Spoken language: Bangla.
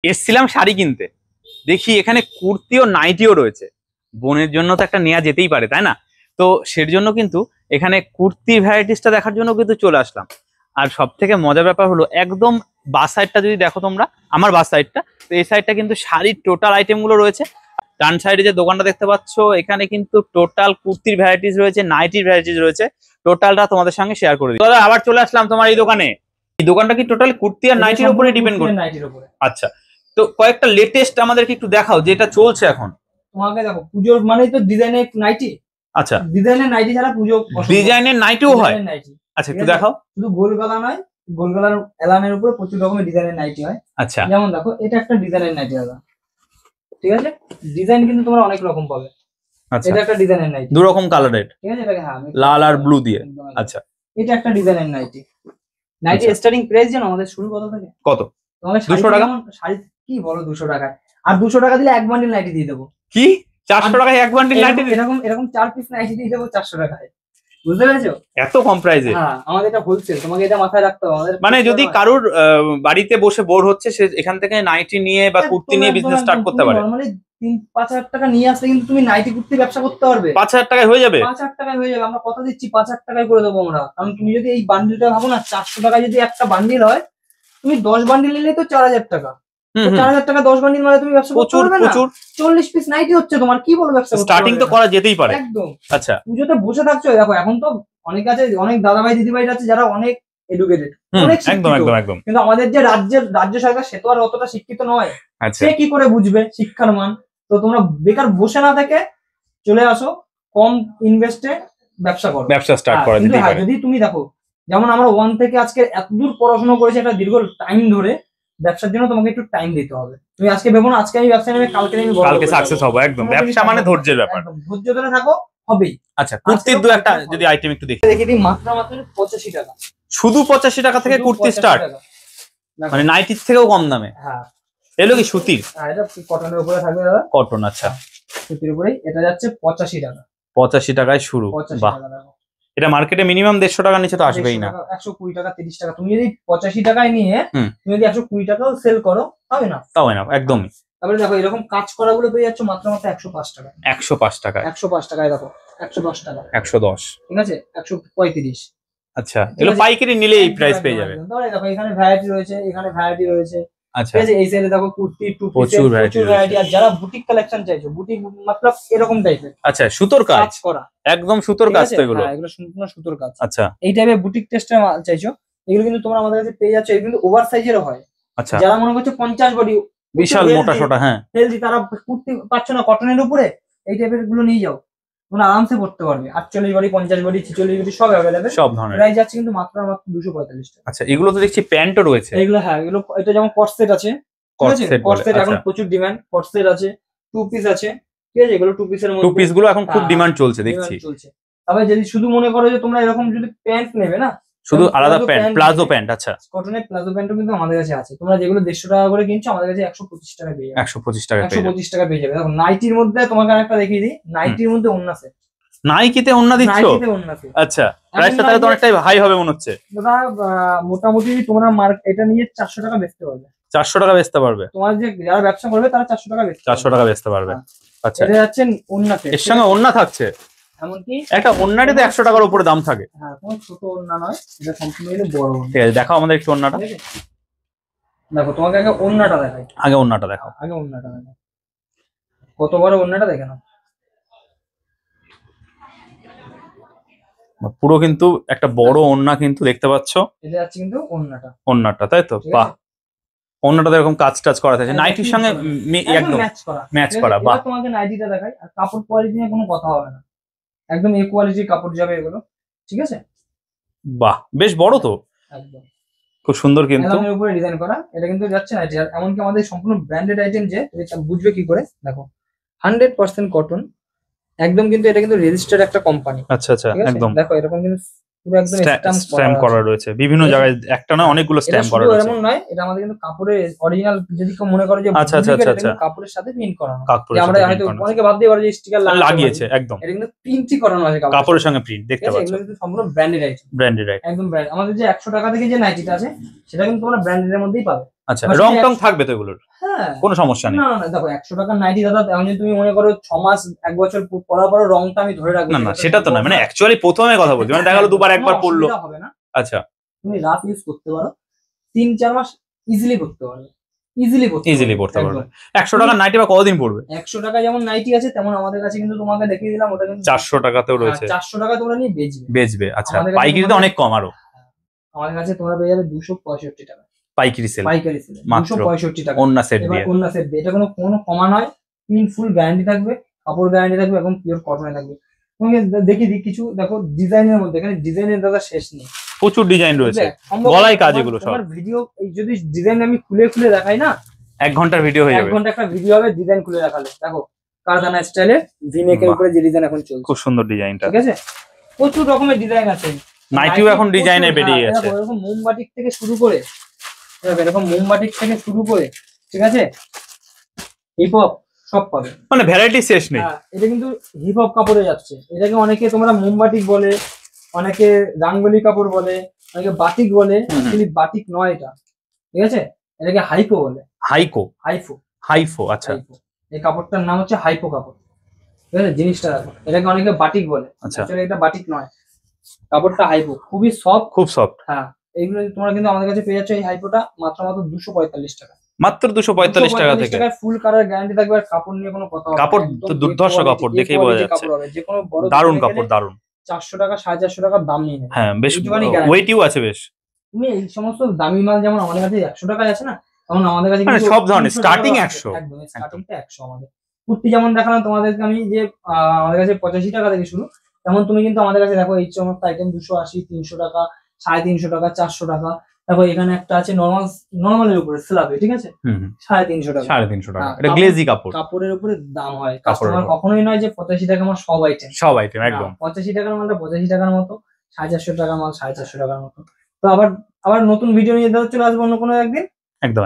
এসছিলাম শাড়ি কিনতে, দেখি এখানে কুর্তি ও নাইটিও রয়েছে। বোনের জন্য তো একটা নেওয়া যেতেই পারে, তাই না? তো সের জন্য কিন্তু এখানে কুর্তির ভ্যারাইটিসটা দেখার জন্য কিন্তু চলে আসলাম। আর সব থেকে মজার ব্যাপার হলো, একদম বাস সাইডটা যদি দেখো তোমরা, আমার বাস সাইডটা, তো এই সাইডটা কিন্তু শাড়ির টোটাল আইটেমগুলো রয়েছে। ডান সাইডে যে দোকানটা দেখতে পাচ্ছ, এখানে কিন্তু টোটাল কুর্তির ভ্যারাইটিস রয়েছে, নাইটির ভ্যারাইটিস রয়েছে। টোটালটা তোমাদের সঙ্গে শেয়ার করে দিই। দাদা আবার চলে আসলাম তোমার এই দোকানে। এই দোকানটা কি টোটাল কুর্তি আর নাইটির উপরে ডিপেন্ড করে? নাইটির উপরে। আচ্ছা, তো কয়েকটা লেটেস্ট আমাদেরকে একটু দেখাও, যেটা চলছে এখন। তোমাকে দেখো, পুজোর মানেই তো ডিজাইনের নাইটি। আচ্ছা, ডিজাইনের নাইটি ছাড়া পুজো, ডিজাইনের নাইটিও হয়? আচ্ছা, একটু দেখাও। শুধু গোল গলা নয়, গোল গলার এলানের উপরে প্রচুর রকমের ডিজাইনের নাইটি হয়। আচ্ছা, যেমন দেখো, এটা একটা ডিজাইনের নাইটি দাদা, ঠিক আছে? ডিজাইন কিন্তু তোমরা অনেক রকম পাবে। আচ্ছা, এটা একটা ডিজাইনের নাইটি, দু রকম কালারের, ঠিক আছে? এটাকে হ্যাঁ, লাল আর ব্লু দিয়ে। আচ্ছা, এটা একটা ডিজাইনের নাইটি। নাইটি স্টার্টিং প্রাইস জানো আমাদের শুরু কত থেকে? কত? তোমাদের 200 টাকা। শাড়ি কি বলো 200 টাকায়? আর 200 টাকা দিলে এক বান্ডিল নাইটি দিয়ে দেবো। কি 400 টাকায় এক বান্ডিল নাইটি? এরকম 4 পিস নাইটি দিয়ে দেবো 400 টাকায়। বুঝতে পেরেছো? এত কম প্রাইসে? হ্যাঁ, আমাদের এটা হোলসেল, তোমাকে এটা মাথায় রাখতে হবে। মানে যদি কারুর বাড়িতে বসে বোর হচ্ছে, সে এখান থেকে নাইটি নিয়ে বা কুর্তি নিয়ে বিজনেস স্টার্ট করতে পারে। নরমালি 3-5 হাজার টাকা নিয়ে আসলে কিন্তু তুমি নাইটি কুর্তি ব্যবসা করতে পারবে। 5,000 টাকায় হয়ে যাবে? 5,000 টাকায় হয়ে যাবে। আমরা কথা দিচ্ছি 5,000 টাকায় করে দেবো আমরা। কারণ তুমি যদি এই বান্ডিলটা ভাবো না, 400 টাকায় যদি একটা বান্ডিল হয়, তুমি 10 বান্ডিল নিলেই তো 4,000 টাকা। 4,000 টাকা 10 বান্ডিল মানে তুমি ব্যবসা করতে পারবে না। 40 পিস নাইটি হচ্ছে তোমার, কি বলবো ব্যবসা স্টার্টিং তো করা যেতেই পারে একদম। আচ্ছা, পুজোতে বসে থাকছো, দেখো এখন তো অনেক আছে, অনেক দাদা ভাই দিদি ভাই আছে যারা অনেক এডুকেটেড, অনেক একদম শিক্ষিত। একদম একদম। কিন্তু আমাদের যে রাজ্য সরকার, সে তো আর অতটা শিক্ষিত নয়। আচ্ছা, সে কি করে বুঝবে শিক্ষার মান? তো তোমরা বেকার বসে না থেকে চলে আসো, কম ইনভেস্টে ব্যবসা করো, ব্যবসা স্টার্ট করা যেতেই পারে। যদি তুমি দেখো, যেমন আমরা 1 থেকে আজকে এতদূর পড়াশোনা করেছি, একটা দীর্ঘ টাইম ধরে, ব্যবসার জন্য তোমাকে একটু টাইম দিতে হবে। তুমি আজকে ভেবো না আজকে আমি ব্যবসা নেবে, কালকে সাকসেস হবো। একদম, ব্যবসা মানে ধৈর্যের ব্যাপার। ধৈর্য ধরে থাকো, হবেই। আচ্ছা, কুর্তির দু একটা যদি আইটেম একটু দেখি দিই। মাত্র 85 টাকা, শুধু 85 টাকা থেকে কুর্তি স্টার্ট, মানে নাইটির থেকেও কম দামে। হ্যাঁ, এগুলো কি সুতির? হ্যাঁ, এটা কটনের উপরে থাকবে দাদা। কটন, আচ্ছা, সুতির উপরেই। এটা যাচ্ছে 85 টাকা। 85 টাকায় শুরু। বাহ, এটা মার্কেটে মিনিমাম 150 টাকার নিচে তো আসবেই না। 120 টাকা 30 টাকা। তুমি যদি 85 টাকায় নিয়ে তুমি যদি 120 টাকাও সেল করো, হবে না? তাও না, একদমই। তারপরে দেখো, এরকম কাজ করা গুলো পেয়ে যাচ্ছ মাত্র 105 টাকা। 105 টাকা? 105 টাকায় দেখো, 110 টাকা, 110, ঠিক আছে? 135। আচ্ছা, এগুলো পাইকারি নিলে এই প্রাইস পেয়ে যাবে। দেখো, এখানে ভ্যারাইটি রয়েছে, এখানে ভ্যারাইটি রয়েছে। আচ্ছা, ঠিক আছে? এই সাইডে দেখো কুর্তি, টু পিস, প্রচুর ভ্যারাইটি। আর যারা বুটিক কালেকশন চাইছো, বুটিক মতলব এরকম টাইপের, আচ্ছা, সুতোর কাজ করা, একদম সুতোর কাজ তো এগুলো? হ্যাঁ, এগুলো সম্পূর্ণ সুতোর কাজ। আচ্ছা, এই টাইপের বুটিক টেস্টের মাল চাইছো, এগুলো কিন্তু তোমরা আমাদের কাছে পেয়ে যাচ্ছ। এগুলো কিন্তু ওভার সাইজেরও হয়। আচ্ছা, যারা মনে করছো 50 বডি, বিশাল মোটা সোটা, হ্যাঁ, হেলদি, তারা কুর্তি পাচ্ছ না কটনের উপরে, এই টাইপের গুলো নিয়ে যাও, তোমরা আরামসে পড়তে পারবে। 48 বডি, 50 বডি, 46 বডি সব অ্যাভেলেবেল, সব ধরনের। প্রাইস যাচ্ছে কিন্তু মাত্র 245 টাকা। আচ্ছা, এগুলো তো দেখছি প্যান্টও রয়েছে। এগুলো হ্যাঁ, এগুলো এটা যেমন কটসেট আছে, কটসেট এখন প্রচুর ডিমান্ড। কটসেট আছে, টু পিস আছে, ঠিক আছে? এগুলো টু পিসের মধ্যে, টু পিস গুলো এখন খুব ডিমান্ড চলছে দেখছি। তবে যদি শুধু মনে করো যে তোমরা এরকম যদি প্যান্ট নেবে না, শুধু আলাদা প্যান্ট, প্লাজো প্যান্ট, আচ্ছা, কটনের প্লাজো প্যান্টও কিন্তু আমাদের কাছে আছে। তোমরা যেগুলো 150 টাকা করে কিনছো, আমাদের কাছে 125 টাকা পেয়ে যাবে। 125 টাকা, 125 টাকা পেয়ে যাবে। দেখো, নাইটির মধ্যে তোমাকে আরেকটা দেখিয়ে দিই। নাইটির মধ্যে ওন্না সেট, নাইকিতে ওন্না দিচ্ছ? নাইকিতে ওন্না সেট, আচ্ছা, প্রাইসটা তাহলে তো অনেকটাই হাই হবে মনে হচ্ছে দাদা। মোটামুটি তোমরা এটা নিয়ে 400 টাকা বেচতে পারবে। 400 টাকা বেচতে পারবে? তোমার যে যারা ব্যবসা করবে তারা 400 টাকা বেচতে 400 টাকা বেচতে পারবে। আচ্ছা, এটা যাচ্ছে ওন্না সেট, এর সঙ্গে ওন্না থাকছে। এমনকি একটা ওন্নারই তো 100 টাকার উপরে দাম থাকে। হ্যাঁ, কোনো ছোট ওন্না নয়, এটা সম্পূর্ণ বড় ওন্না। ঠিক আছে, দেখাও আমাদের একটু ওন্নাটা। দেখো, তোমাকে আগে ওন্নাটা দেখাই। আগে ওন্নাটা দেখাও। আগে ওন্নাটা দেখাও, কত বড় ওন্নাটা দেখে নাও। পুরো কিন্তু একটা বড় ওন্না কিন্তু দেখতে পাচ্ছ। এটা যাচ্ছে কিন্তু ওন্নাটা, তাই তো? বাহ, ওন্নাটা এরকম কাজ টাচ করা থাকে, নাইটির সঙ্গে একদম ম্যাচ করা। বাহ, তোমাকে নাইটিটা দেখাই। আর কাপড় কোয়ালিটি নিয়ে কোনো কথা হবে না, একদম এ কোয়ালিটির কাপড় যাবে এগুলো, ঠিক আছে? বাহ, বেশ বড় তো, একদম খুব সুন্দর কিন্তু এর উপরে ডিজাইন করা। এটা কিন্তু যাচ্ছে নাইটি। আর এমনকি আমাদের সম্পূর্ণ ব্র্যান্ডেড আইটেম, যে বুঝবে কি করে, দেখো 100% কটন একদম, কিন্তু এটা কিন্তু রেজিস্টার্ড একটা কোম্পানি। আচ্ছা আচ্ছা, একদম দেখো, এরকম কিন্তু পুরো একদম স্ট্যাম্প করা রয়েছে বিভিন্ন জায়গায়, একটা না অনেকগুলো স্ট্যাম্প করা রয়েছে। এমন নয়, এটা আমাদের কিন্তু কাপড়ের অরিজিনাল, যদি কেউ মনে করে যে আচ্ছা আচ্ছা আচ্ছা, কাপড়ের সাথে প্রিন্ট করানো। যে আমরা হয়তো অনেকে ভাবতে পারে যে স্টিকার লাগিয়েছে, একদম এটা কিন্তু প্রিন্টই করানো আছে কাপড়ের সঙ্গে, প্রিন্ট দেখতে পাচ্ছ। এগুলো কিন্তু সম্পূর্ণ ব্র্যান্ডেড আইটেম, ব্র্যান্ডেড আইটেম, একদম ব্র্যান্ড। আমাদের যে 100 টাকা থেকে যে নাইটিটা আছে, সেটা কিন্তু তোমরা ব্র্যান্ডের মধ্যেই পাবে। আচ্ছা, রং টং থাকবে তো এগুলোর? হ্যাঁ, কোনো সমস্যা নেই। না না দেখো 100 টাকার নাইটি দাদা, এখন যদি তুমি মনে করো 6 মাস 1 বছর পরার পর রংটা আমি ধরে রাখবো, না না সেটা তো না, মানে অ্যাকচুয়ালি প্রথমে কথা বলছি, মানে দেখা গেলো দুবার একবার পড়লো। হবে না, আচ্ছা, তুমি রাফ ইউজ করতে পারো, 3-4 মাস ইজিলি করতে পারবে, ইজিলি পড়তে পারবে। 100 টাকার নাইটি বা কতদিন পড়বে? 100 টাকা যেমন নাইটি আছে তেমন আমাদের কাছে কিন্তু তোমাকে দেখিয়ে দিলাম, ওটা কিন্তু 400 টাকাতেও রয়েছে। 400 টাকা তোমরা নিয়ে বেচবে। আচ্ছা, আমাদের কাছে পাইকারিতে অনেক কম আরো। আমাদের কাছে তোমরা পেয়ে যাবে 265 টাকা পাইকারি সেল মাত্র 265 টাকা ওন্না সেট দিয়ে। ওন্না সেট দিয়ে, এটা কোনো কমা নয়, ফুল গ্যারান্টি থাকবে, কাপড় গ্যারান্টি থাকবে, এবং পিওর কটনে থাকবে। তোমাকে দেখিয়ে দিই কিছু, দেখো ডিজাইনের মধ্যে, এখানে ডিজাইনের দাদা শেষ নেই, প্রচুর ডিজাইন রয়েছে, গলায় কাজ এগুলো সব। তোমার ভিডিও যদি ডিজাইন আমি খুলে খুলে দেখাই না, 1 ঘন্টার ভিডিও হয়ে যাবে। 1 ঘন্টা একটা ভিডিও হবে ডিজাইন খুলে দেখালে। দেখো কারদানা স্টাইলে ভিনেকের উপরে যে ডিজাইন এখন চলছে, খুব সুন্দর ডিজাইনটা, ঠিক আছে, প্রচুর রকমের ডিজাইন আছে। নাইটিও এখন ডিজাইনে বেরিয়ে গেছে, এরকম মোমবাটিক থেকে শুরু করে, এরকম মোমবাটিক থেকে শুরু করে, ঠিক আছে, হিপ হপ সব পাবে, মানে ভ্যারাইটি শেষ নেই। এটা কিন্তু হিপ হপ কাপড়ে যাচ্ছে, এটাকে অনেকে তোমরা মোমবাটিক বলে, অনেকে রাঙ্গলি কাপড় বলে, অনেকে বাটিক বলে, অ্যাকচুয়ালি বাটিক নয় এটা, ঠিক আছে, এটাকে হাইপো বলে। হাইফো, আচ্ছা, এই কাপড়টার নাম হচ্ছে হাইপো কাপড়, ঠিক আছে, জিনিসটা দেখো, এটাকে অনেকে বাটিক বলে, আচ্ছা, এটা বাটিক নয়, কাপড়টা হাইপো, খুবই সফট, খুব সফট। হ্যাঁ, এইগুলো তোমরা কিন্তু আমাদের কাছে পেয়ে যাচ্ছ, এই হাইপোটা মাত্র 245 টাকা, মাত্র 245 টাকা থেকে। ফুল কালার গ্যারান্টি থাকবে, আর কাপড় নিয়ে কোনো কথা হবে না, কাপড় তো দুর্ধর্ষ কাপড়, দেখেই বোঝা যাচ্ছে, যে কোনো বড় দারুণ কাপড়, দারুণ। 400 টাকা 450 টাকার দাম নিয়ে নেবে, হ্যাঁ, বেশ ওয়েটিও আছে বেশ। তুমি এই সমস্ত দামি মাল যেমন আমাদের কাছে 100 টাকায় আছে না, তেমন আমাদের কাছে মানে সব ধরনের স্টার্টিং 100, একদম স্টার্টিংটা 100 আমাদের। কুর্তি যেমন দেখালাম তোমাদেরকে আমি, যে আমাদের কাছে 85 টাকা থেকে শুরু, তেমন তুমি কিন্তু আমাদের কাছে দেখো এই সমস্ত আইটেম 280, 300 টাকা, 350 টাকা, 400 টাকা। দেখো এখানে একটা আছে নরমালের উপরে স্ল্যাবে, ঠিক আছে, 350 টাকা, 350 টাকা, এটা গ্লেজি কাপড়, কাপড়ের উপরে দাম হয়। কাস্টমার কখনোই নয় যে 85 টাকা আমার সব আইটেম একদম, 85 টাকার মালটা 85 টাকার মতো, 450 টাকার মাল 450 টাকার মতো। তো আবার নতুন ভিডিও নিয়ে চলে আসবো অন্য কোনো একদিন, একদম।